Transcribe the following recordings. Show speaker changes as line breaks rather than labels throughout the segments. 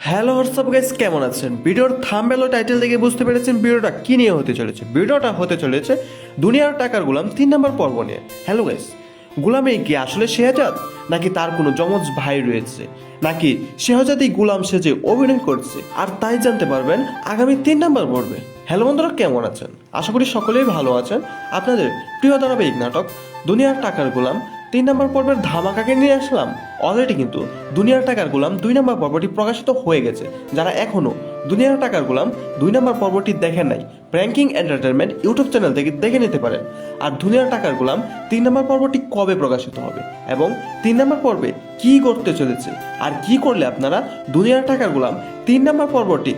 Hello WhatsApp guys, কেমন আছেন? ভিডিওর থাম্বনেল ও টাইটেল দেখে বুঝতে পেরেছেন ভিডিওটা কি নিয়ে হতে চলেছে। ভিডিওটা হতে চলেছে দুনিয়ার টাকার গোলাম 3 নম্বর পর্ব নিয়ে। হ্যালো গাইস, গোলামে কি আসলে শেহজাদ, নাকি তার কোনো যমজ ভাই রয়েছে, নাকি শেহজাদই গোলাম সেজে অভিনয় করছে? আর তাই জানতে পারবেন আগামী 3 নম্বর পর্বে। হ্যালো বন্ধুরা, কেমন আছেন? আশা করি সকলেই ভালো আছেন। আপনাদের প্রিয় ধারাবাহিক নাটক দুনিয়ার টাকার গোলাম 3 নম্বর পর্বের ধামাকাকে নিয়ে আসলাম। অলরেডি কিন্তু দুনিয়ার টাকার গোলাম 2 নম্বর পর্বটি প্রকাশিত হয়ে গেছে। যারা এখনও দুনিয়ার টাকার গোলাম 2 নম্বর পর্বটি দেখেন নাই, প্র্যাঙ্কিং এন্টারটেনমেন্ট ইউটিউব চ্যানেল থেকে দেখে নিতে পারেন। আর দুনিয়ার টাকার গোলাম 3 নম্বর পর্বটি কবে প্রকাশিত হবে এবং 3 নম্বর পর্বে কী করতে চলেছে, আর কি করলে আপনারা দুনিয়ার টাকার গোলাম 3 নম্বর পর্বটি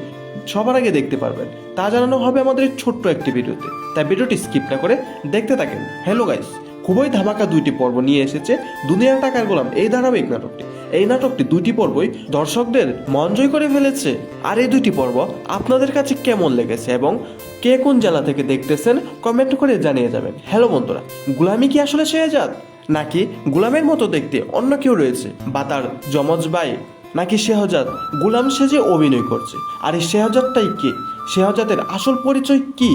সবার আগে দেখতে পারবেন, তা জানানো হবে আমাদের এই ছোট্ট একটি ভিডিওতে। তাই ভিডিওটি স্কিপ না করে দেখতে থাকেন। হ্যালো গাইস, খুবই ধামাকা 2টি পর্ব নিয়ে এসেছে দুনিয়ার টাকার গোলাম এই ধারাবাহিক নাটকটি। এই নাটকটি 2টি পর্বই দর্শকদের মন জয় করে ফেলেছে। আর এই 2টি পর্ব আপনাদের কাছে কেমন লেগেছে এবং কে কোন জেলা থেকে দেখতেছেন কমেন্ট করে জানিয়ে যাবেন। হ্যালো বন্ধুরা, গোলামি কি আসলে শেহজাদ, নাকি গোলামের মতো দেখতে অন্য কেউ রয়েছে, বা তার যমজ ভাই, নাকি শেহজাদ গোলাম সেজে অভিনয় করছে? আর এই শেহজাদটাই কে, শেহজাদের আসল পরিচয় কি?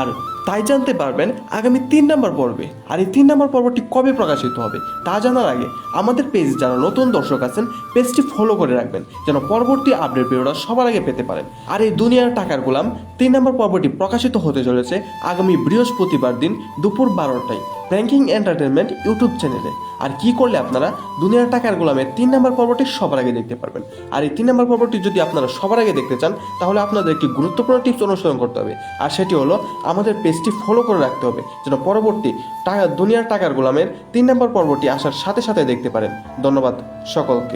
আর তাই জানতে পারবেন আগামী 3 নম্বর পর্বে। আর এই 3 নম্বর পর্বটি কবে প্রকাশিত হবে তা জানার আগে আমাদের পেজ যারা নতুন দর্শক আছেন পেজটি ফলো করে রাখবেন, যেন পরবর্তী আপডেট ভিডিওটা সবার আগে পেতে পারেন। আর এই দুনিয়ার টাকার গোলাম 3 নম্বর পর্বটি প্রকাশিত হতে চলেছে আগামী বৃহস্পতিবার দিন দুপুর 12টায় ব্যাংকিং এন্টারটেনমেন্ট ইউটিউব চ্যানেলে। আর কি করলে আপনারা দুনিয়ার টাকার গোলামের 3 নম্বর পর্বটি সবার আগে দেখতে পারবেন? আর এই 3 নম্বর পর্বটি যদি আপনারা সবার আগে দেখতে চান, তাহলে আপনাদের একটি গুরুত্বপূর্ণ টিপস অনুসরণ করতে হবে। আর সেটি হলো আমাদের পেজটি ফলো করে রাখতে হবে, যেন পরবর্তী দুনিয়ার টাকার গোলামের 3 নম্বর পর্বটি আসার সাথে সাথে দেখতে পারেন। ধন্যবাদ সকলকে।